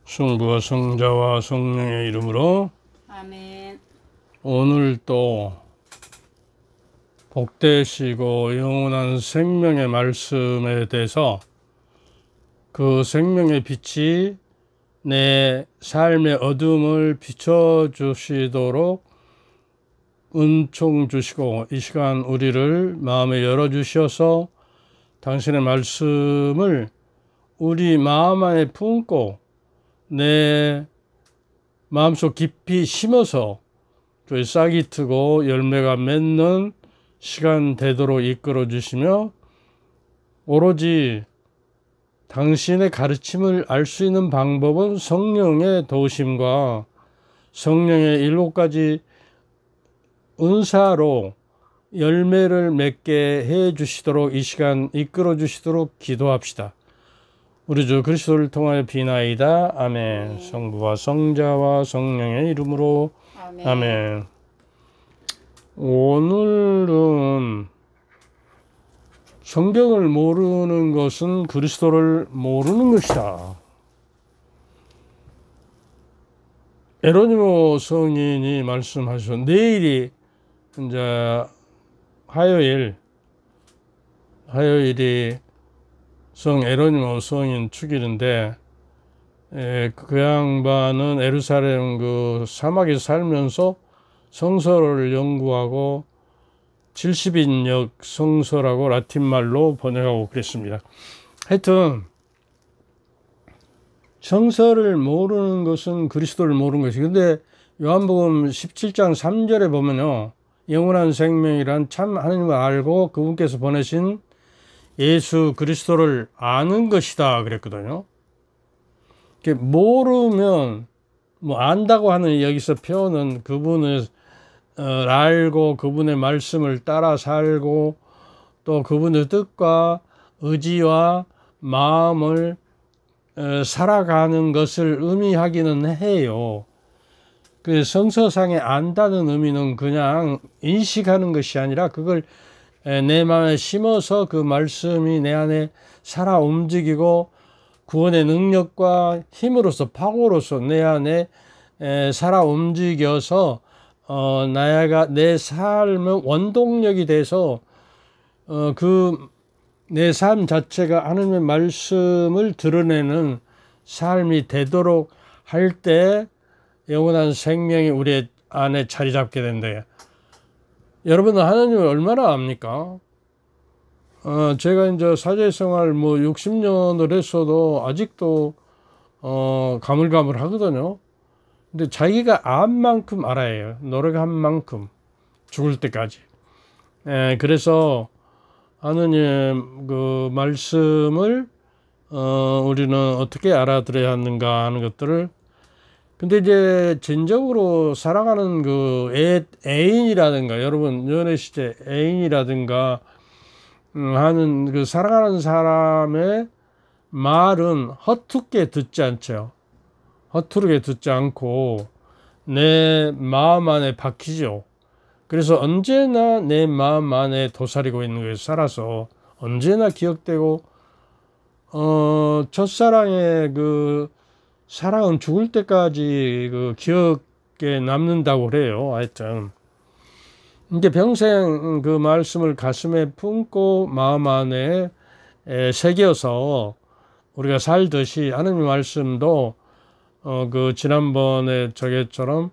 성부와 성자와 성령의 이름으로 아멘. 오늘 또 복되시고 영원한 생명의 말씀에 대해서 그 생명의 빛이 내 삶의 어둠을 비춰주시도록 은총 주시고 이 시간 우리를 마음에 열어주셔서 당신의 말씀을 우리 마음 안에 품고 내 마음속 깊이 심어서 그 싹이 트고 열매가 맺는 시간 되도록 이끌어 주시며 오로지 당신의 가르침을 알 수 있는 방법은 성령의 도우심과 성령의 7가지 은사로 열매를 맺게 해 주시도록 이 시간 이끌어 주시도록 기도합시다. 우리 주 그리스도를 통하여 비나이다. 아멘. 성부와 성자와 성령의 이름으로 아멘. 아멘. 오늘은 성경을 모르는 것은 그리스도를 모르는 것이다. 에로니모 성인이 말씀하셔. 내일이 이제 화요일이 성 에로니모 성인 축일인데 그 양반은 예루살렘 그 사막에 살면서 성서를 연구하고 70인역 성서라고 라틴말로 번역하고 그랬습니다. 하여튼 성서를 모르는 것은 그리스도를 모르는 것이. 근데 요한복음 17장 3절에 보면요, 영원한 생명이란 참 하나님을 알고 그분께서 보내신 예수 그리스도를 아는 것이다 그랬거든요. 모르면 안다고 하는 여기서 표현은 그분을 알고 그분의 말씀을 따라 살고 또 그분의 뜻과 의지와 마음을 살아가는 것을 의미하기는 해요. 그 성서상에 안다는 의미는 그냥 인식하는 것이 아니라 그걸 내 마음에 심어서 그 말씀이 내 안에 살아 움직이고 구원의 능력과 힘으로서 파고로서 내 안에 살아 움직여서 내 삶의 원동력이 돼서 그 내 삶 자체가 하나님의 말씀을 드러내는 삶이 되도록 할 때 영원한 생명이 우리 안에 자리 잡게 된대요. 여러분은 하나님을 얼마나 압니까? 제가 이제 사제생활 60년을 했어도 아직도 가물가물 하거든요. 근데 자기가 안 만큼 알아요. 노력한 만큼 죽을 때까지. 그래서 하느님 그 말씀을 우리는 어떻게 알아들어야 하는가 하는 것들을. 근데 이제 진정으로 살아가는 그 애인이라든가 여러분 연애 시대 애인이라든가 하는 그 살아가는 사람의 말은 허투게 듣지 않죠. 허투르게 듣지 않고 내 마음 안에 박히죠. 그래서 언제나 내 마음 안에 도사리고 있는 거예요. 살아서 언제나 기억되고 첫사랑의 그 사랑은 죽을 때까지 그 기억에 남는다고 그래요. 하여튼 이제 평생 그 말씀을 가슴에 품고 마음 안에 새겨서 우리가 살듯이 하나님의 말씀도 그 지난번에 저게처럼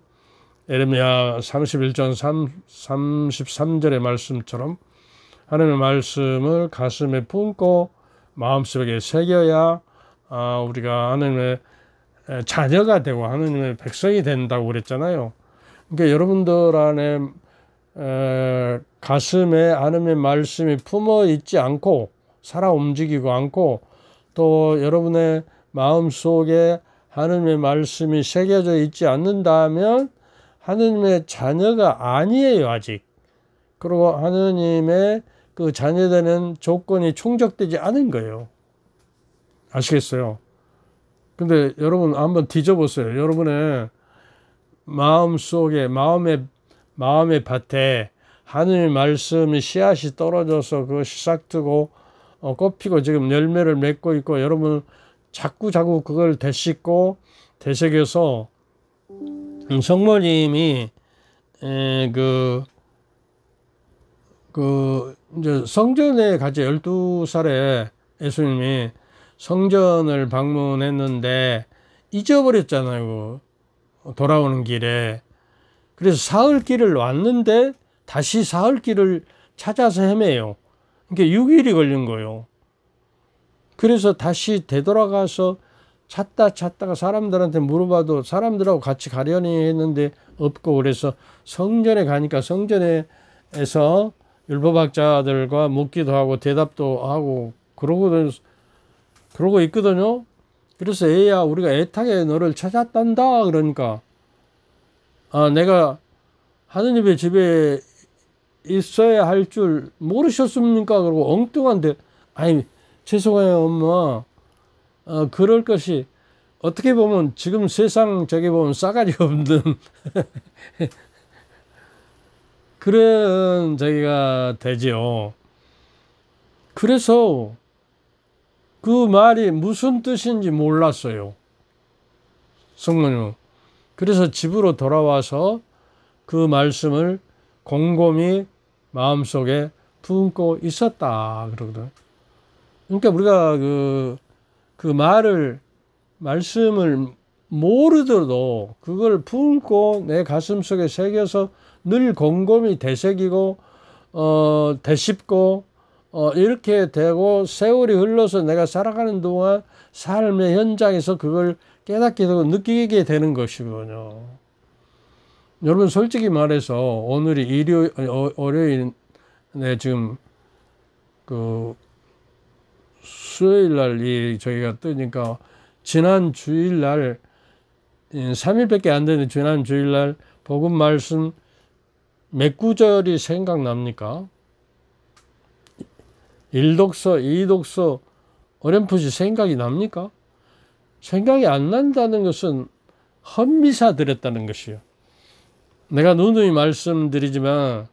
예레미야 31장 33절의 말씀처럼 하나님의 말씀을 가슴에 품고 마음속에 새겨야 우리가 하나님의 자녀가 되고 하나님의 백성이 된다고 그랬잖아요. 그러니까 여러분들 안에 가슴에 하나님의 말씀이 품어 있지 않고 살아 움직이고 않고 또 여러분의 마음속에 하나님의 말씀이 새겨져 있지 않는다면 하나님의 자녀가 아니에요, 아직. 그리고 하나님의 그 자녀되는 조건이 충족되지 않은 거예요. 아시겠어요? 근데 여러분 한번 뒤져보세요. 여러분의 마음속에, 마음의 밭에 하나님의 말씀이 씨앗이 떨어져서 그것이 싹트고 꽃 피고 지금 열매를 맺고 있고 여러분 자꾸 그걸 되씹고 되새겨서 성모님이 이제 성전에 같이 12살에 예수님이 성전을 방문했는데 잊어버렸잖아요. 돌아오는 길에. 그래서 사흘길을 왔는데 다시 사흘길을 찾아서 헤매요. 그러니까 6일이 걸린 거예요. 그래서 다시 되돌아가서 찾다가 사람들한테 물어봐도 사람들하고 같이 가려니 했는데 없고, 그래서 성전에 가니까 성전에서 율법학자들과 묻기도 하고 대답도 하고 그러고 있거든요. 그래서 애야, 우리가 애타게 너를 찾았단다. 그러니까 내가 하느님의 집에 있어야 할 줄 모르셨습니까? 그러고 엉뚱한데, 아니 죄송해요 엄마, 그럴 것이, 어떻게 보면 지금 세상 저기 보면 싸가지 없는 그런 저기가 되죠. 그래서 그 말이 무슨 뜻인지 몰랐어요, 성모님은. 그래서 집으로 돌아와서 그 말씀을 곰곰이 마음속에 품고 있었다 그러거든. 그러니까 우리가 그 말씀을 모르더라도 그걸 품고 내 가슴 속에 새겨서 늘 곰곰이 되새기고 되씹고 이렇게 되고, 세월이 흘러서 내가 살아가는 동안 삶의 현장에서 그걸 깨닫게 되고 느끼게 되는 것이거든요. 여러분, 솔직히 말해서 오늘이 월요일에 지금 수요일 날 저희가 뜨니까, 지난 주일 날 3일밖에 안 되는데 지난 주일 날 복음 말씀 몇 구절이 생각납니까? 1독서, 2독서 어렴풋이 생각이 납니까? 생각이 안 난다는 것은 헛미사 드렸다는 것이요. 내가 누누이 말씀드리지만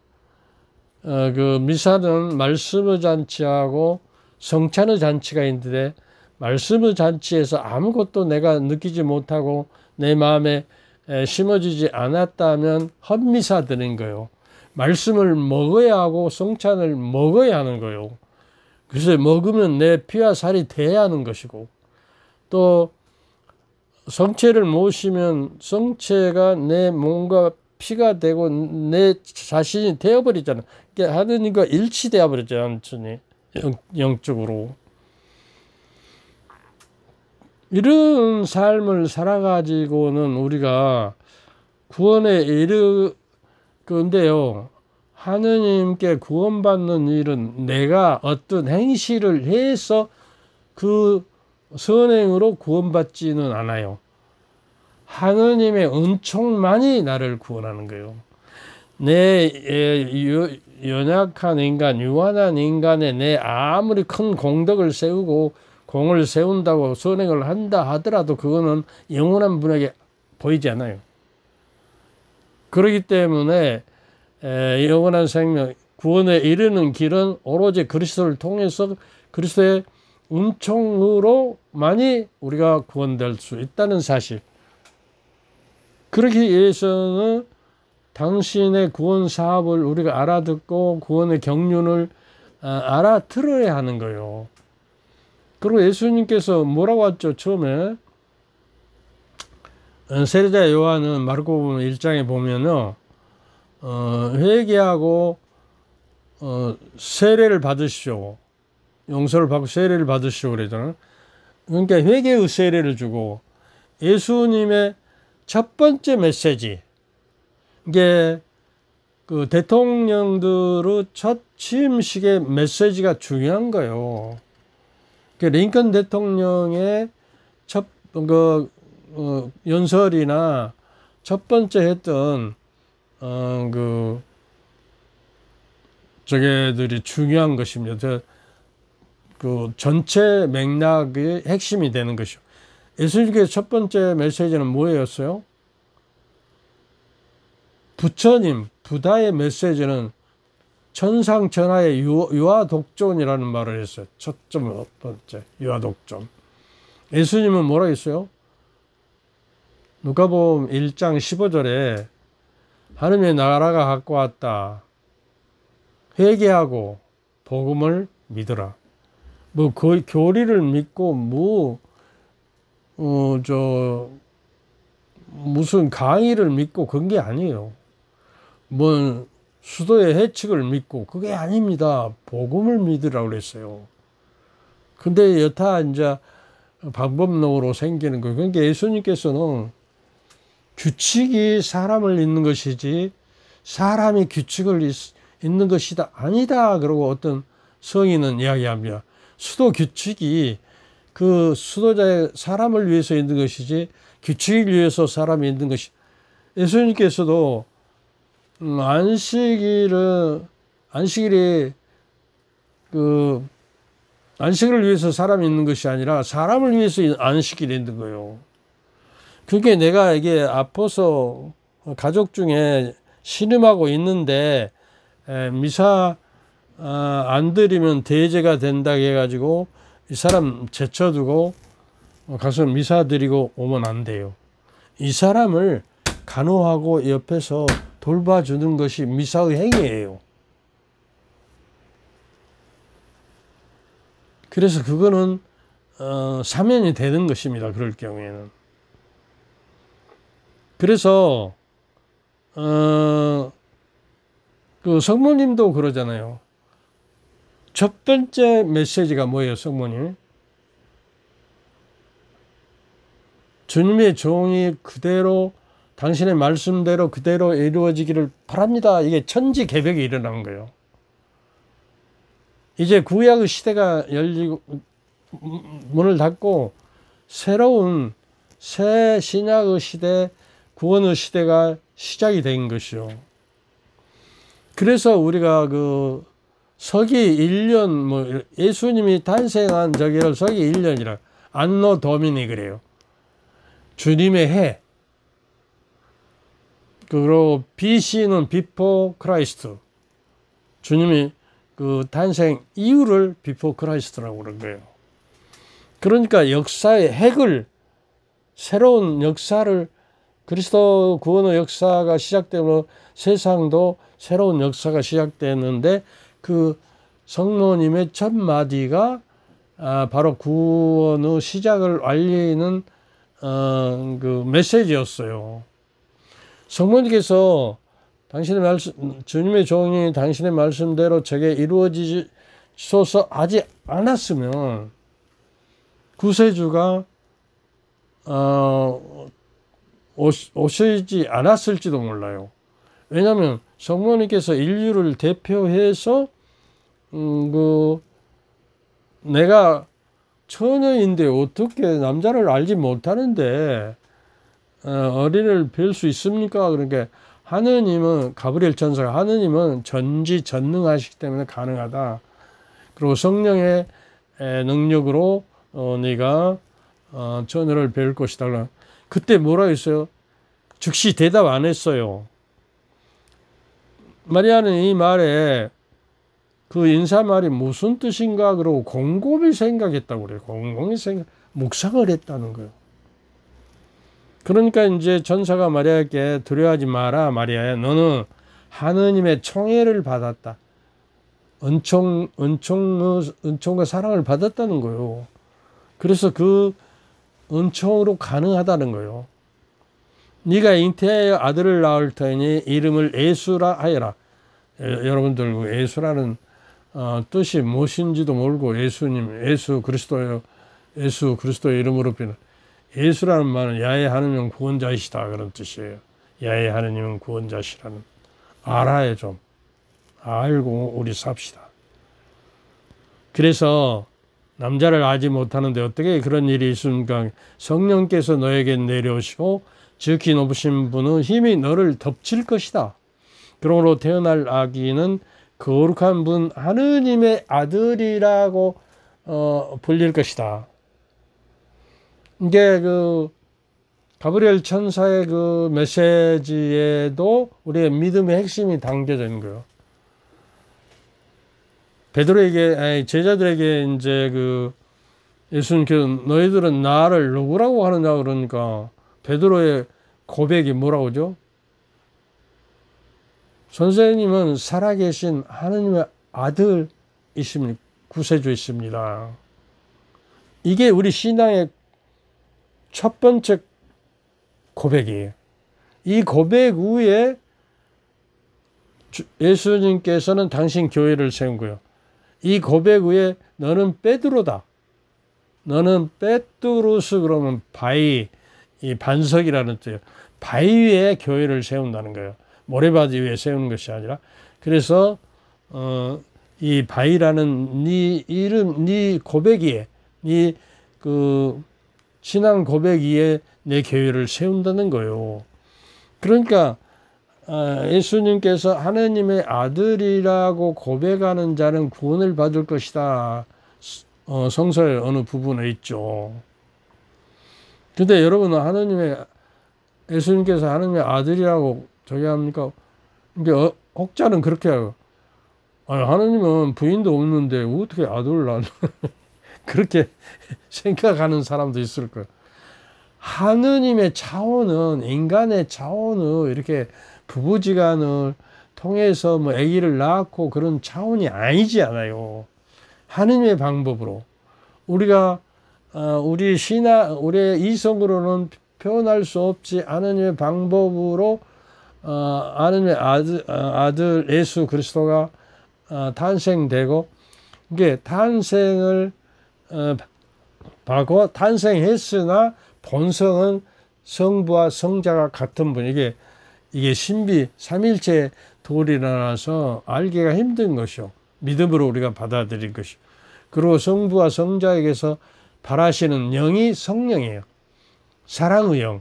그 미사는 말씀의 잔치하고 성찬의 잔치가 있는데, 말씀의 잔치에서 아무것도 내가 느끼지 못하고 내 마음에 심어지지 않았다면 헛미사 드린 거예요. 말씀을 먹어야 하고 성찬을 먹어야 하는 거예요. 그래서 먹으면 내 피와 살이 돼야 하는 것이고, 또 성체를 모시면 성체가 내 몸과 피가 되고 내 자신이 되어버리잖아. 그러니까 하느님과 일치되어 버렸잖아요, 영적으로. 이런 삶을 살아가지고는 우리가 구원에 이르건데요, 하느님께 구원받는 일은 내가 어떤 행실을 해서 그 선행으로 구원받지는 않아요. 하느님의 은총만이 나를 구원하는 거예요. 내 연약한 인간, 유한한 인간에 내 아무리 큰 공덕을 세우고 공을 세운다고 선행을 한다 하더라도 그거는 영원한 분에게 보이지 않아요. 그렇기 때문에 영원한 생명, 구원에 이르는 길은 오로지 그리스도를 통해서 그리스도의 은총으로만이 우리가 구원될 수 있다는 사실. 그렇기 위해서는 당신의 구원 사업을 우리가 알아듣고 구원의 경륜을 알아들어야 하는 거예요. 그리고 예수님께서 뭐라고 했죠? 처음에 세례자 요한은 마르코복음 1장에 보면요, 회개하고 세례를 받으시오, 용서를 받고 세례를 받으시오 그러잖아요. 그러니까 회개의 세례를 주고, 예수님의 첫 번째 메시지, 이게 그 대통령들의 첫 취임식의 메시지가 중요한 거예요. 그 링컨 대통령의 첫 연설이나 첫 번째 했던 저게들이 중요한 것입니다. 그 전체 맥락의 핵심이 되는 것이요. 예수님께서 첫 번째 메시지는 뭐였어요? 부처님, 부다의 메시지는 천상천하의 유아독존이라는 말을 했어요. 첫 번째, 유아독존. 예수님은 뭐라 했어요? 누가복음 1장 15절에 하느님의 나라가 갖고 왔다. 회개하고 복음을 믿으라. 뭐 그 교리를 믿고 무슨 강의를 믿고 그런 게 아니에요. 뭐 수도의 해측을 믿고 그게 아닙니다. 복음을 믿으라고 그랬어요. 근데 여타 이제 방법론으로 생기는 거예요. 그러니까 예수님께서는 규칙이 사람을 잇는 것이지 사람이 규칙을 잇는 것이다 아니다. 그러고 어떤 성인은 이야기합니다. 수도 규칙이 그 수도자의 사람을 위해서 있는 것이지 규칙을 위해서 사람이 있는 것이. 예수님께서도 안식일을 위해서 사람이 있는 것이 아니라 사람을 위해서 안식일이 있는 거예요. 그게 내가 이게 아파서 가족 중에 신음하고 있는데 미사 안 드리면 대제가 된다 해가지고 이 사람 제쳐두고 가서 미사 드리고 오면 안 돼요. 이 사람을 간호하고 옆에서 돌봐주는 것이 미사의 행위예요. 그래서 그거는 사면이 되는 것입니다. 그럴 경우에는. 그래서 그 성모님도 그러잖아요. 첫 번째 메시지가 뭐예요, 성모님? 주님의 종이 그대로 당신의 말씀대로 그대로 이루어지기를 바랍니다. 이게 천지개벽이 일어난 거예요. 이제 구약의 시대가 열리고 문을 닫고 새로운 새 신약의 시대, 구원의 시대가 시작이 된 것이요. 그래서 우리가 그 서기 1년 뭐 예수님이 탄생한 저기를 서기 1년이라 안노 도미니 그래요. 주님의 해. 그리고 BC는 비포 크라이스트. 주님이 그 탄생 이유를 비포 크라이스트라고 그런 거예요. 그러니까 역사의 핵을 새로운 역사를 그리스도 구원의 역사가 시작되면 세상도 새로운 역사가 시작되는데 그 성모님의 첫 마디가 바로 구원의 시작을 알리는 그 메시지였어요. 성모님께서 당신의 말씀, 주님의 종이 당신의 말씀대로 저게 이루어지소서 하지 않았으면 구세주가 오시지 않았을지도 몰라요. 왜냐하면 성모님께서 인류를 대표해서 내가 처녀인데 어떻게 남자를 알지 못하는데 어린이를 뵐 수 있습니까? 그러니까 하느님은 가브리엘 천사가 하느님은 전지전능하시기 때문에 가능하다. 그리고 성령의 능력으로 네가 처녀를 뵐 것이다. 그때 뭐라 했어요? 즉시 대답 안 했어요. 마리아는 이 말에 그 인사말이 무슨 뜻인가 그러고 곰곰이 생각했다고 그래요. 곰곰이 묵상을 했다는 거예요. 그러니까 이제 천사가 마리아에게 두려워하지 마라 마리아야. 너는 하느님의 총애를 받았다. 은총과 사랑을 받았다는 거예요. 그래서 그 은총으로 가능하다는 거예요. 네가 잉태하여 아들을 낳을 터이니 이름을 예수라 하여라. 여러분들 예수라는 뜻이 무엇인지도 모르고 예수 그리스도의 이름으로 비는 예수라는 말은 야훼 하느님은 구원자이시다 그런 뜻이에요. 야훼 하느님은 구원자시라는 알아야 좀 알고 우리 삽시다. 그래서 남자를 알지 못하는데 어떻게 그런 일이 있습니까? 성령께서 너에게 내려오시고 지극히 높으신 분은 힘이 너를 덮칠 것이다. 그러므로 태어날 아기는 거룩한 분 하느님의 아들이라고 불릴 것이다. 이게 그 가브리엘 천사의 그 메시지에도 우리의 믿음의 핵심이 담겨져 있는 거예요. 베드로에게 제자들에게 이제 그 예수님께서 너희들은 나를 누구라고 하느냐 그러니까 베드로의 고백이 뭐라고 하죠? 선생님은 살아계신 하느님의 아들이십니다. 구세주이십니다. 이게 우리 신앙의 첫 번째 고백이에요. 이 고백 후에 예수님께서는 당신 교회를 세운 거예요. 이 고백 후에 너는 베드로다. 너는 베드로스 그러면 바위, 이 반석이라는 뜻이에요. 바위 위에 교회를 세운다는 거예요. 모래바지 위에 세우는 것이 아니라. 그래서 이 바위라는 네 이름, 네 고백이에, 네 그 신앙 고백 위에 내 교회를 세운다는 거예요. 그러니까 예수님께서 하나님의 아들이라고 고백하는 자는 구원을 받을 것이다. 성서의 어느 부분에 있죠. 근데 여러분은 예수님께서 하나님의 아들이라고 저기 합니까? 이게 혹자는 그렇게 해요. 하나님은 부인도 없는데 어떻게 아들을 낳나? 그렇게 생각하는 사람도 있을 거예요. 하느님의 차원은 인간의 차원을 이렇게 부부지간을 통해서 뭐 아기를 낳고 그런 차원이 아니지 않아요. 하느님의 방법으로 우리가 우리의 이성으로는 표현할 수 없지 하느님의 방법으로 하느님의 아들 예수 그리스도가 탄생되고 이게 탄생을 받고 탄생했으나 본성은 성부와 성자가 같은 분. 이게 신비 삼일체 도리라서 알기가 힘든 것이요. 믿음으로 우리가 받아들인 것이요. 그리고 성부와 성자에게서 바라시는 영이 성령이에요. 사랑의 영.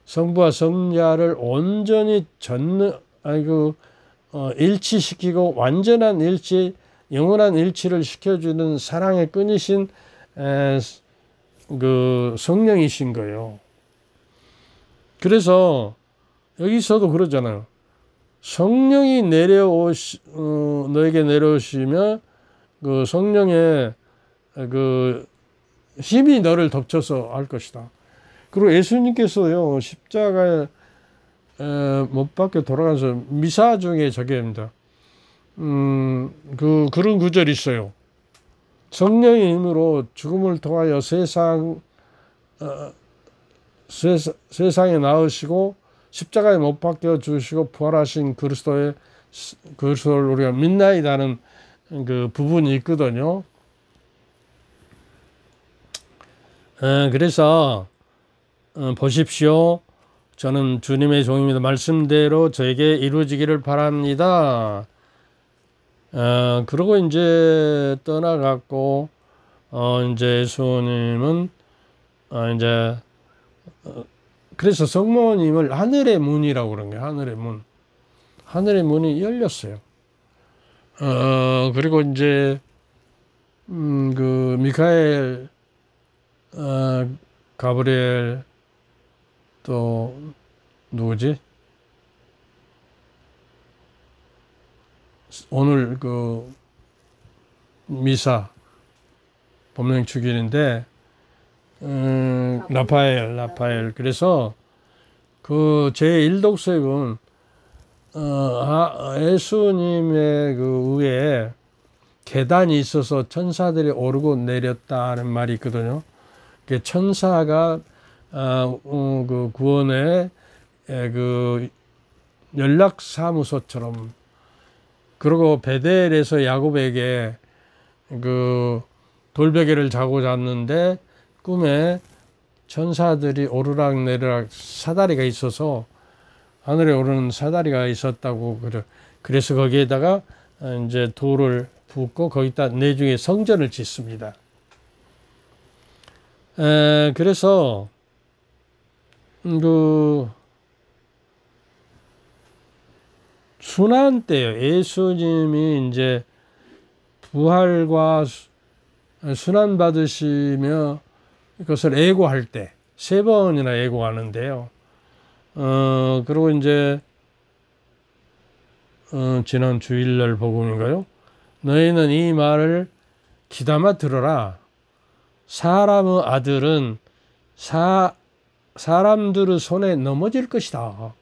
성부와 성자를 온전히 일치시키고 완전한 일치, 영원한 일치를 시켜주는 사랑의 끈이신 그 성령이신 거예요. 그래서 여기서도 그러잖아요. 성령이 너에게 내려오시면 그 성령의 그 힘이 너를 덮쳐서 할 것이다. 그리고 예수님께서요 십자가에 못 박혀 돌아가서 미사 중에 저게 입니다. 그런 구절이 있어요. 성령의 힘으로 죽음을 통하여 세상에 나으시고 십자가에 못 박혀 주시고 부활하신 그리스도를 우리가 믿나이다는 그 부분이 있거든요. 그래서 보십시오. 저는 주님의 종입니다. 말씀대로 저에게 이루어지기를 바랍니다. 그러고 이제 떠나갔고, 이제 예수님은, 그래서 성모님을 하늘의 문이라고 그런 거예요. 하늘의 문. 하늘의 문이 열렸어요. 그리고 이제, 그, 미카엘, 가브리엘, 또, 누구지? 오늘 그 미사 법령 주기인데 라파엘 그래서 그 제1독서에는 예수님의 그 위에 계단이 있어서 천사들이 오르고 내렸다는 말이 있거든요. 천사가 그 구원의 그 연락사무소처럼. 그리고 베델에서 야곱에게 그 돌베개를 자고 잤는데 꿈에 천사들이 오르락 내리락 사다리가 있어서 하늘에 오르는 사다리가 있었다고 그래서 거기에다가 이제 돌을 붓고 거기다 내중에 성전을 짓습니다. 그래서 그 순환 때요. 예수님이 이제 부활과 순환 받으시며 그것을 애고할 때 3번이나 애고하는데요. 그리고 이제 지난 주일날 복음인가요? 너희는 이 말을 귀담아 들어라. 사람의 아들은 사람들의 손에 넘어질 것이다.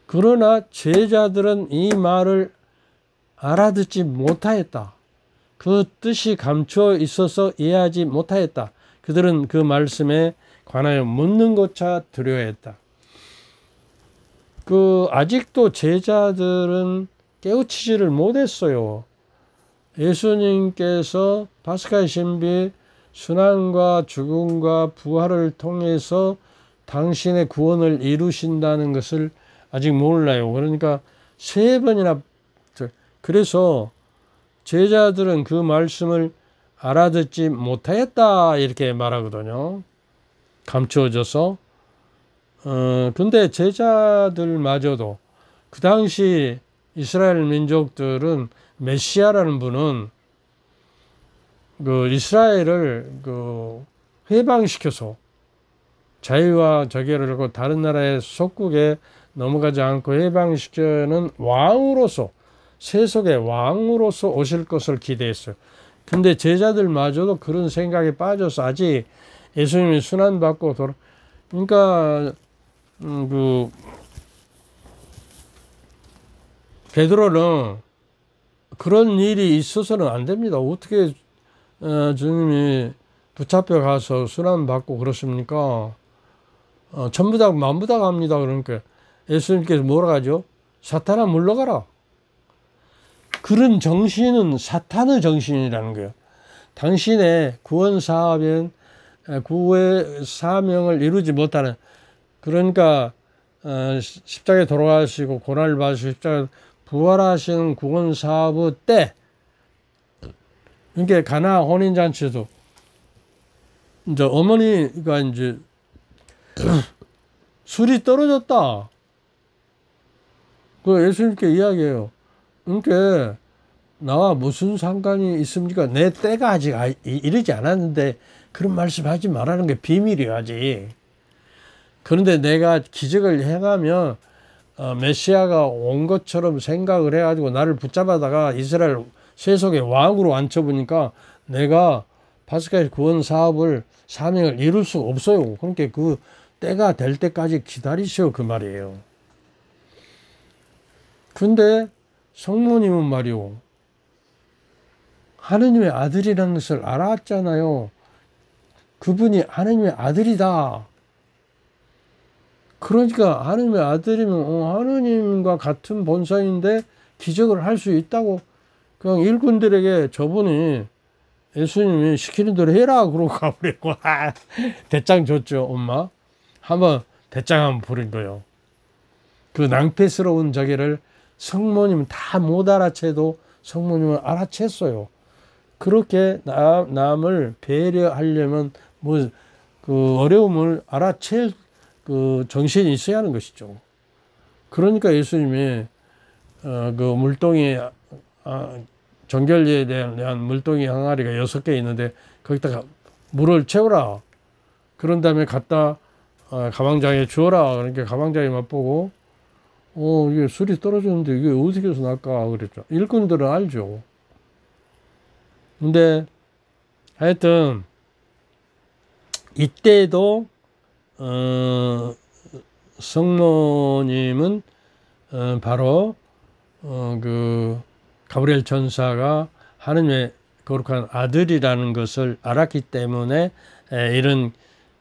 그러나 제자들은 이 말을 알아듣지 못하였다. 그 뜻이 감춰 있어서 이해하지 못하였다. 그들은 그 말씀에 관하여 묻는 것조차 두려워했다. 아직도 제자들은 깨우치지를 못했어요. 예수님께서 파스카의 신비, 순환과 죽음과 부활을 통해서 당신의 구원을 이루신다는 것을 아직 몰라요. 그러니까 3번이나, 그래서 제자들은 그 말씀을 알아듣지 못하였다 이렇게 말하거든요. 감추어져서. 근데 제자들마저도 그 당시 이스라엘 민족들은 메시아라는 분은 이스라엘을 해방시켜서 자유와 저결을 하고 다른 나라의 속국에 넘어가지 않고 해방시키는 왕으로서, 세속의 왕으로서 오실 것을 기대했어요. 근데 제자들마저도 그런 생각에 빠져서 아직 예수님이 순환받고 그러니까 베드로는 그런 일이 있어서는 안 됩니다. 어떻게 주님이 붙잡혀 가서 순환받고 그렇습니까? 전부 다 만부 다 갑니다. 그러니까 예수님께서 뭐라 하죠? 사탄아 물러가라. 그런 정신은 사탄의 정신이라는 거예요. 당신의 구원 사업엔 구의 사명을 이루지 못하는, 그러니까 십자가에 돌아가시고 고난을 받으시고 십자가에 부활하시는 구원 사업의 때, 그러니까 가나 혼인잔치도 이제 어머니가 이제 술이 떨어졌다. 그 예수님께 이야기해요. 그러니까 나와 무슨 상관이 있습니까? 내 때가 아직 이르지 않았는데 그런 말씀하지 말라는 게 비밀이에요, 아직. 그런데 내가 기적을 행하면 메시아가 온 것처럼 생각을 해가지고 나를 붙잡아다가 이스라엘 세속의 왕으로 앉혀보니까 내가 파스카의 구원 사업을, 사명을 이룰 수가 없어요. 그러니까 그 때가 될 때까지 기다리시오, 그 말이에요. 근데 성모님은 말이요, 하느님의 아들이라는 것을 알았잖아요. 그분이 하느님의 아들이다. 그러니까 하느님의 아들이면 하느님과 같은 본성인데 기적을 할 수 있다고 그냥 일꾼들에게 저분이 예수님이 시키는 대로 해라 그러고 가버리고 대장 줬죠. 엄마 한번 대장 한번 부린 거예요. 그 낭패스러운 저기를 성모님은 다 못 알아채도 성모님은 알아챘어요. 그렇게 남을 배려하려면 그 어려움을 알아챌 그 정신이 있어야 하는 것이죠. 그러니까 예수님이 그 물동이 정결제에 대한 물동이 항아리가 6개 있는데 거기다가 물을 채우라. 그런 다음에 갖다 가방장에 주어라. 그러니까 가방장에 맛보고 이게 술이 떨어졌는데 이게 어떻게 해서 날까 그랬죠. 일꾼들은 알죠. 근데 하여튼 이때도 성모님은 바로 그 가브리엘 천사가 하느님의 거룩한 아들이라는 것을 알았기 때문에 이런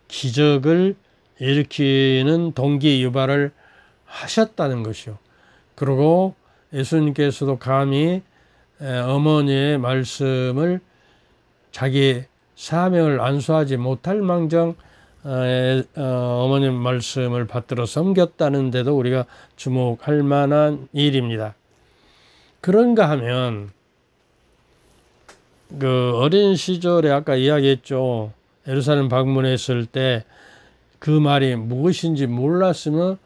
기적을 일으키는 동기 유발을 하셨다는 것이요. 그리고 예수님께서도 감히 어머니의 말씀을 자기 사명을 안수하지 못할 망정 어머님 말씀을 받들어 섬겼다는데도 우리가 주목할 만한 일입니다. 그런가 하면 그 어린 시절에 아까 이야기했죠. 예루살렘 방문했을 때 그 말이 무엇인지 몰랐으면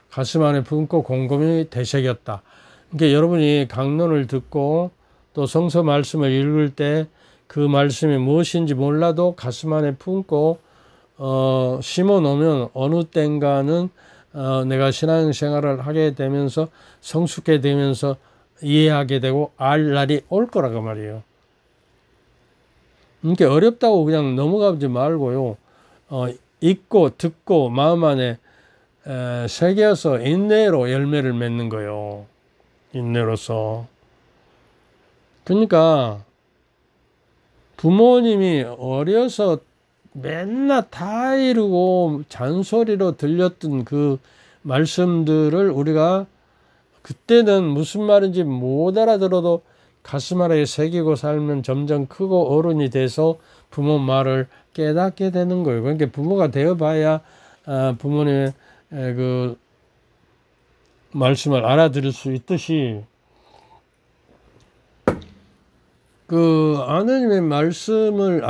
가슴 안에 품고 곰곰이 되새겼다. 그러니까 여러분이 강론을 듣고 또 성서 말씀을 읽을 때 그 말씀이 무엇인지 몰라도 가슴 안에 품고 심어 놓으면 어느 땐가는 내가 신앙생활을 하게 되면서 성숙해 되면서 이해하게 되고 알 날이 올 거라고 말이에요. 그러니까 어렵다고 그냥 넘어가지 말고요. 읽고 듣고 마음 안에 새겨서 인내로 열매를 맺는 거예요. 인내로서. 그러니까 부모님이 어려서 맨날 다 이루고 잔소리로 들렸던 그 말씀들을 우리가 그때는 무슨 말인지 못 알아들어도 가슴 아래에 새기고 살면 점점 크고 어른이 돼서 부모 말을 깨닫게 되는 거예요. 그러니까 부모가 되어봐야 부모님의 그 말씀을 알아들을 수 있듯이 그 하나님의 말씀을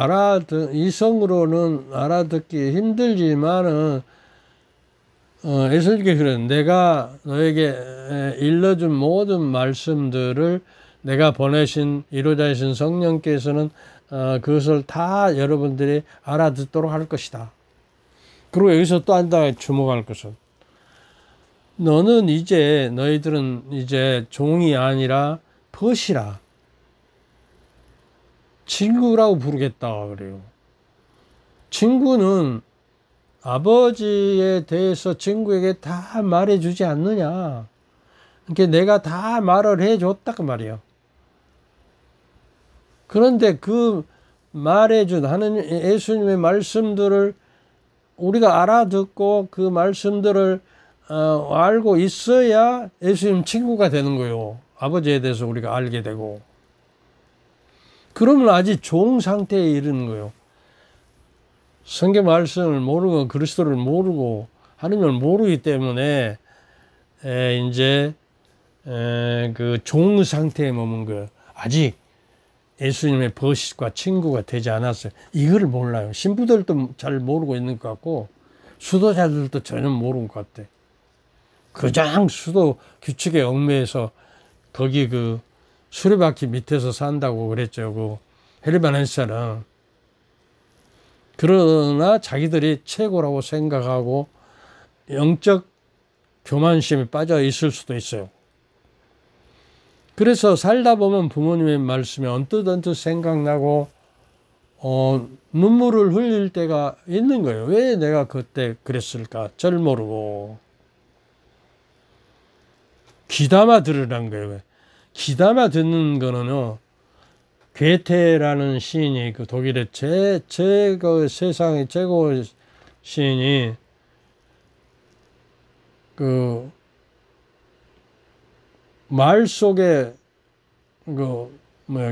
이성으로는 알아듣기 힘들지만은 예수님께서 그래요. 내가 너에게 일러준 모든 말씀들을 내가 보내신 이루자이신 성령께서는 그것을 다 여러분들이 알아듣도록 할 것이다. 그리고 여기서 또 한 가지 주목할 것은 너희들은 이제 종이 아니라 벗이라. 친구라고 부르겠다 그래요. 친구는 아버지에 대해서 친구에게 다 말해주지 않느냐. 그러니까 내가 다 말을 해줬다 그 말이에요. 그런데 그 말해준 하나님 예수님의 말씀들을 우리가 알아듣고 그 말씀들을 알고 있어야 예수님 친구가 되는 거예요. 아버지에 대해서 우리가 알게 되고. 그러면 아직 종 상태에 이르는 거예요. 성경 말씀을 모르고 그리스도를 모르고 하나님을 모르기 때문에 이제 그 종 상태에 머문 거예요. 아직 예수님의 버릇과 친구가 되지 않았어요. 이걸 몰라요. 신부들도 잘 모르고 있는 것 같고 수도자들도 전혀 모르는 것 같아. 그냥 수도 규칙에 얽매여서 거기 그 수레바퀴 밑에서 산다고 그랬죠. 그 헤르만 헬스는. 그러나 자기들이 최고라고 생각하고 영적 교만심에 빠져 있을 수도 있어요. 그래서 살다 보면 부모님의 말씀이 언뜻 생각나고 눈물을 흘릴 때가 있는 거예요. 왜 내가 그때 그랬을까? 절 모르고. 귀담아 들으란 거예요. 귀담아 듣는 거는요. 괴테라는 시인이 그 독일의 세상의 최고 시인이 그 말 속에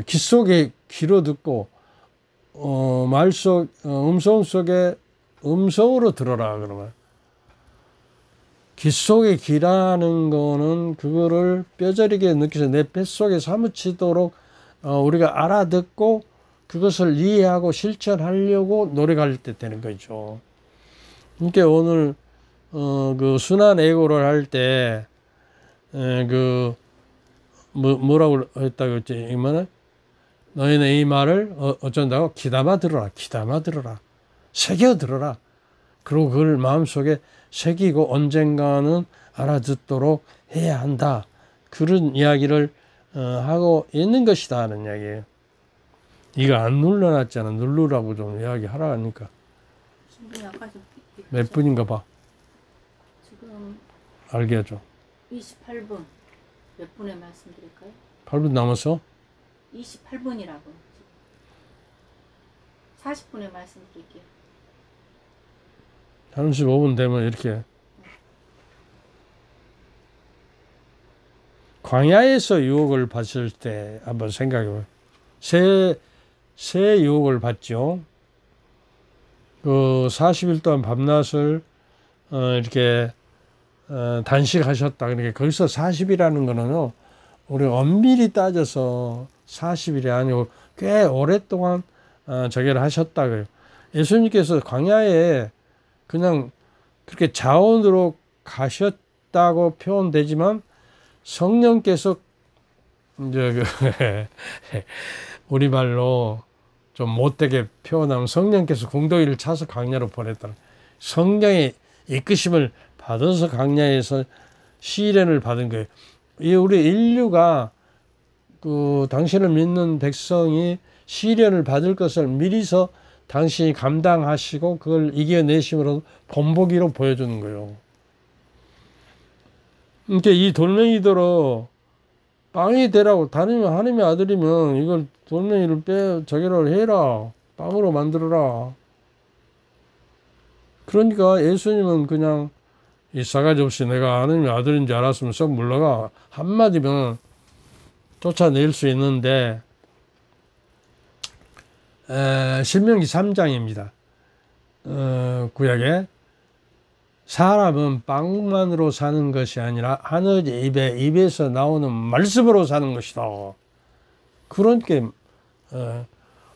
귀 속에 귀로 듣고 음성 속에 음성으로 들어라 그러면 귀 속에 귀라는 거는 그거를 뼈저리게 느껴서 내 뱃속에 사무치도록 우리가 알아듣고 그것을 이해하고 실천하려고 노력할 때 되는 거죠. 그러니까 오늘 그 순환 애고를 할 때 뭐라고 했다고 했지? 이거는 너희는 이 말을 어쩐다고? 귀담아 들어라. 귀담아 들어라. 새겨 들어라. 그리고 그걸 마음속에 새기고 언젠가는 알아듣도록 해야 한다. 그런 이야기를 하고 있는 것이다 하는 이야기예요. 이거 안 눌러놨잖아. 누르라고 좀 이야기하라 하니까. 몇 분인가 봐. 지금 알게 해줘. 28분. 몇 분에 말씀드릴까요? 8분 남았어? 28분이라고. 40분에 말씀드릴게요. 35분 되면 이렇게. 광야에서 유혹을 받을 때 한번 생각해봐요. 새 유혹을 받죠. 그 40일 동안 밤낮을 이렇게 단식하셨다. 그러니까 거기서 40이라는 거는요, 우리 엄밀히 따져서 40일이 아니고 꽤 오랫동안 저기를 하셨다. 그래요. 예수님께서 광야에 그냥 그렇게 자원으로 가셨다고 표현되지만 성령께서 이제 우리말로 좀 못되게 표현하면 성령께서 공동이를 차서 광야로 보냈다. 성령의 이끄심을 받아서 광야에서 시련을 받은 거예요. 이 우리 인류가 그 당신을 믿는 백성이 시련을 받을 것을 미리서 당신이 감당하시고 그걸 이겨내심으로 본보기로 보여주는 거예요. 그러니까 이 돌멩이들어 빵이 되라고, 하나님의 아들이면 이걸 돌멩이를 저기를 해라, 빵으로 만들어라. 그러니까 예수님은 그냥 이 싸가지 없이 내가 하나님의 아들인 줄 알았으면 썩 물러가 한마디면 쫓아낼 수 있는데, 신명기 3장입니다. 구약에 사람은 빵만으로 사는 것이 아니라 하늘 입에서 나오는 말씀으로 사는 것이다. 그러니까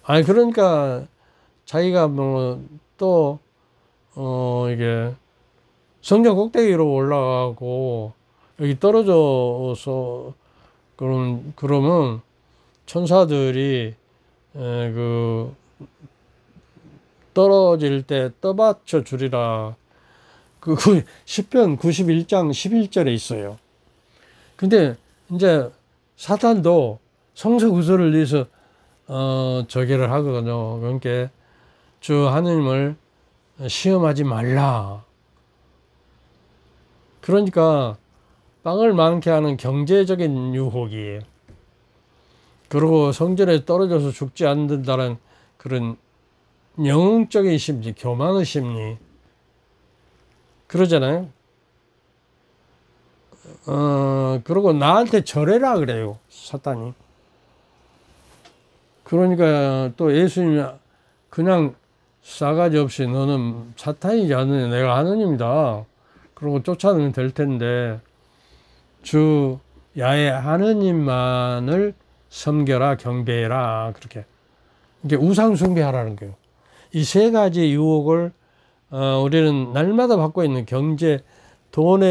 그러니까 자기가 이게 성전 꼭대기로 올라가고 여기 떨어져서 그러면 천사들이 떨어질 때 떠받쳐 주리라. 그 시편 91장 11절에 있어요. 근데 이제 사탄도 성서 구설을 위해서 저기를 하거든요. 그러니까 주 하느님을 시험하지 말라. 그러니까 빵을 많게 하는 경제적인 유혹이에요. 그리고 성전에 떨어져서 죽지 않는다는 그런 영적인 심리, 교만의 심리, 그러잖아요. 그리고 나한테 절해라 그래요, 사탄이. 그러니까 또 예수님이 그냥 싸가지 없이 너는 사탄이지 않느냐, 내가 하느님이다, 그러고 쫓아내면 될 텐데, 주 야외 하느님만을 섬겨라, 경배해라, 그렇게. 이게 우상 숭배하라는 거예요. 이 세 가지 유혹을 우리는 날마다 받고 있는 경제, 돈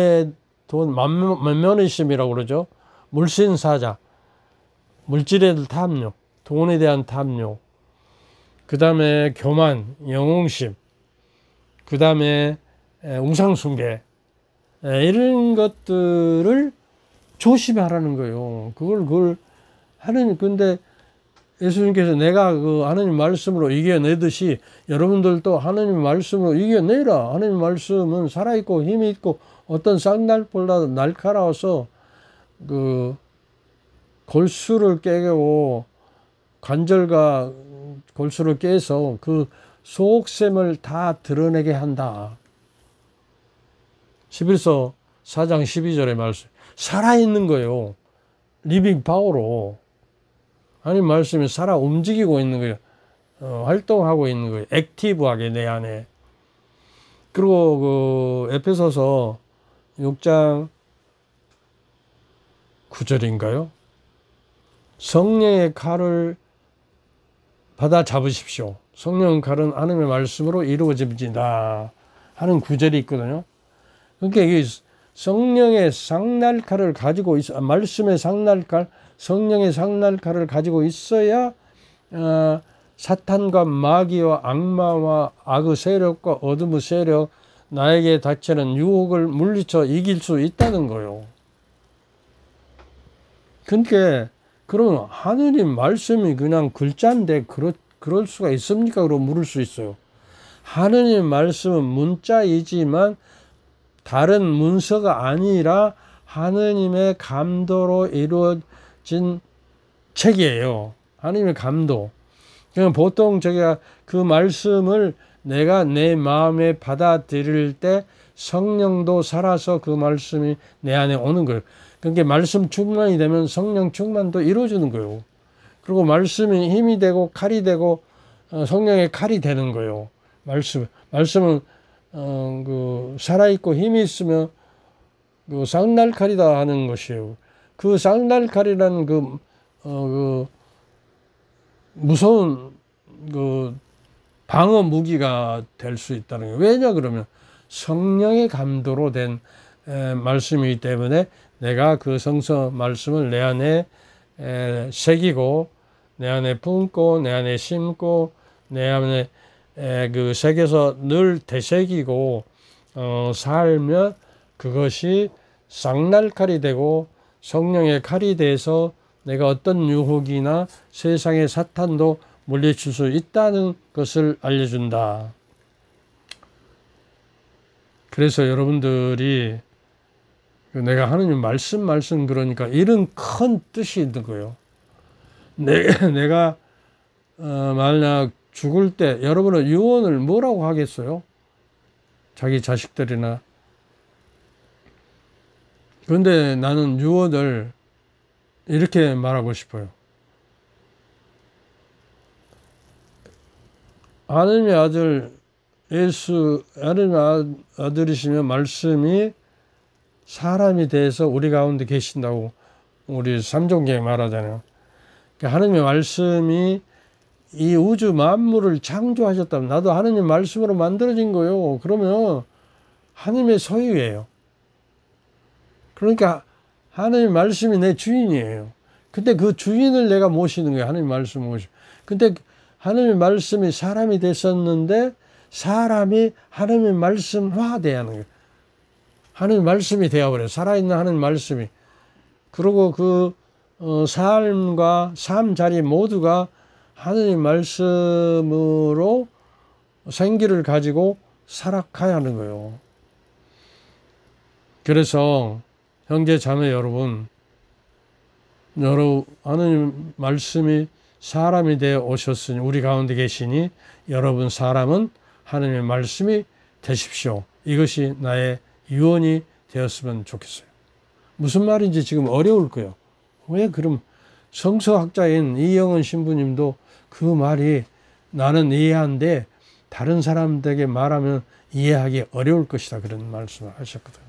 만면의심이라고 그러죠. 물신사자, 물질에 대한 탐욕, 돈에 대한 탐욕, 그 다음에 교만, 영웅심, 그 다음에 우상숭배, 이런 것들을 조심하라는 거예요. 그걸 근데 예수님께서 내가 그 하나님 말씀으로 이겨내듯이 여러분들도 하나님 말씀으로 이겨내라. 하나님 말씀은 살아있고 힘이 있고 어떤 쌍날보다 날카로워서 그 골수를 깨고 관절과 골수를 깨서 그 속셈을 다 드러내게 한다. 11서 4장 12절의 말씀. 살아있는 거예요. 리빙 파워로. 하나님 말씀이 살아 움직이고 있는 거예요. 활동하고 있는 거예요. 액티브하게 내 안에. 그리고 그 에페소서 6장 9절인가요? 성령의 칼을 받아 잡으십시오. 성령의 칼은 하나님의 말씀으로 이루어집니다 하는 구절이 있거든요. 그러니까 이게 성령의 쌍날칼을 가지고 있어, 말씀의 쌍날칼, 성령의 쌍날칼을 가지고 있어야 사탄과 마귀와 악마와 악의 세력과 어둠의 세력, 나에게 닥치는 유혹을 물리쳐 이길 수 있다는 거예요. 그러니까 그럼 하느님 말씀이 그냥 글자인데 그럴 수가 있습니까? 그러고 물을 수 있어요. 하느님 말씀은 문자이지만 다른 문서가 아니라 하느님의 감도로 이루어진 책이에요. 하느님의 감도. 그러니까 보통 제가 그 말씀을 내가 내 마음에 받아들일 때 성령도 살아서 그 말씀이 내 안에 오는 거예요. 그러니까 말씀 충만이 되면 성령 충만도 이루어지는 거예요. 그리고 말씀이 힘이 되고 칼이 되고 성령의 칼이 되는 거예요. 말씀은 그 살아있고 힘이 있으면 그 쌍날칼이다 하는 것이에요. 그 쌍날칼이라는 그 무서운 그 방어 무기가 될 수 있다는 거예요. 왜냐 그러면 성령의 감도로 된 말씀이기 때문에 내가 그 성서 말씀을 내 안에 새기고 내 안에 품고 내 안에 심고 내 안에 그 새겨서 늘 되새기고 살면 그것이 쌍날칼이 되고 성령의 칼이 돼서 내가 어떤 유혹이나 세상의 사탄도 물리칠 수 있다는 것을 알려준다. 그래서 여러분들이 내가 하느님 말씀 그러니까 이런 큰 뜻이 있는 거예요. 내가 만약 죽을 때 여러분은 유언을 뭐라고 하겠어요? 자기 자식들이나. 그런데 나는 유언을 이렇게 말하고 싶어요. 하나님의 아들 예수, 하나님의 아들이시며 말씀이 사람이 돼서 우리 가운데 계신다고 우리 삼종계에 말하잖아요. 그러니까 하나님의 말씀이 이 우주 만물을 창조하셨다면 나도 하나님 말씀으로 만들어진 거예요. 그러면 하나님의 소유예요. 그러니까 하나님 말씀이 내 주인이에요. 근데 그 주인을 내가 모시는 거예요. 하나님 말씀 모시고. 근데 하나님의 말씀이 사람이 됐었는데 사람이 하나님의 말씀화돼야 하는 거예요. 하나님 말씀이 되어버려요. 살아있는 하나님 말씀이. 그리고 그 삶과 삶 자리 모두가 하나님 말씀으로 생기를 가지고 살아가야 하는 거예요. 그래서 형제 자매 여러분, 하나님 말씀이 사람이 되어 오셨으니 우리 가운데 계시니 여러분 사람은 하나님의 말씀이 되십시오. 이것이 나의 유언이 되었으면 좋겠어요. 무슨 말인지 지금 어려울 거예요. 왜 그럼 성서학자인 이영은 신부님도 그 말이 나는 이해한데 다른 사람들에게 말하면 이해하기 어려울 것이다 그런 말씀을 하셨거든요.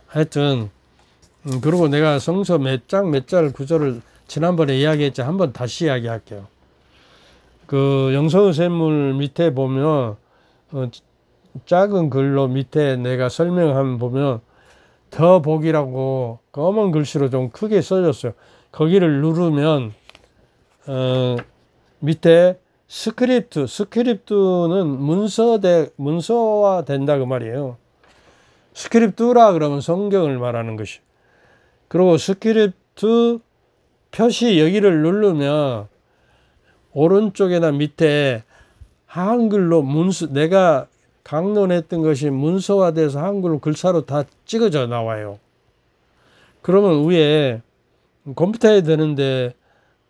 하여튼 그리고 내가 성서 몇 장 몇 절 구절을 지난번에 이야기했지 한번 다시 이야기할게요. 그 영성의 샘물 밑에 보면 작은 글로 밑에 내가 설명하면 보면 더 복이라고 검은 글씨로 좀 크게 써졌어요. 거기를 누르면 밑에 스크립트는 문서화 된다 그 말이에요. 스크립트라 그러면 성경을 말하는 것이. 그리고 스크립트 표시 여기를 누르면 오른쪽에나 밑에 한글로 내가 강론했던 것이 문서화돼서 한글로 글자로 다 찍어져 나와요. 그러면 위에 컴퓨터에 되는데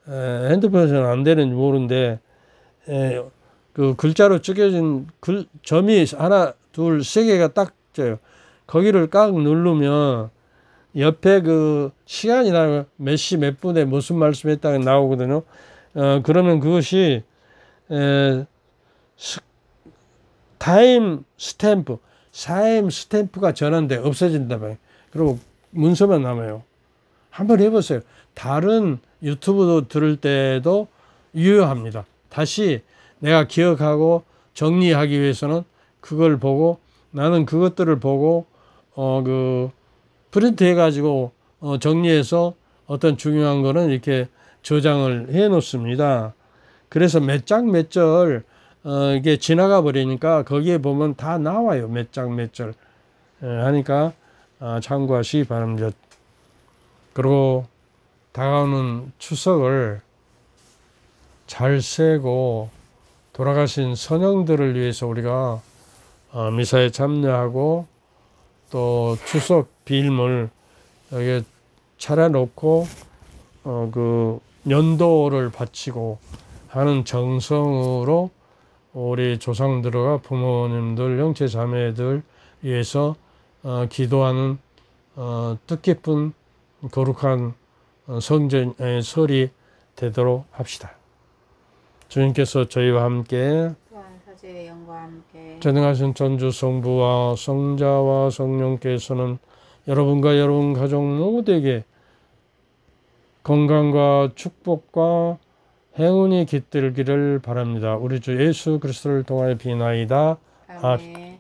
핸드폰에서는 안 되는지 모르는데 그 글자로 찍혀진 점이 하나, 둘, 세 개가 딱 져요. 거기를 깍 누르면 옆에 그 시간이나 몇 시 몇 분에 무슨 말씀했다가 나오거든요. 그러면 그것이 타임 스탬프가 전환돼 없어진다 봐요. 그리고 문서만 남아요. 한번 해보세요. 다른 유튜브도 들을 때도 유효합니다. 다시 내가 기억하고 정리하기 위해서는 그걸 보고 나는 그것들을 보고 프린트 해가지고 정리해서 어떤 중요한 거는 이렇게 저장을 해 놓습니다. 그래서 몇 장 몇 절 이게 지나가 버리니까 거기에 보면 다 나와요. 몇 장 몇 절 하니까 참고하시기 바랍니다. 그리고 다가오는 추석을 잘 세고 돌아가신 선영들을 위해서 우리가 미사에 참여하고 또 추석 빌물 여기에 차려놓고 그 연도를 바치고 하는 정성으로 우리 조상들과 부모님들, 형제 자매들 위해서 기도하는 뜻깊은 거룩한 성전의 설이 되도록 합시다. 주님께서 저희와 함께 사제의 영과 함께 전능하신 전주 성부와 성자와 성령께서는 여러분과 여러분 가족 모두에게 건강과 축복과 행운이 깃들기를 바랍니다. 우리 주 예수 그리스도를 통하여 비나이다. 아멘.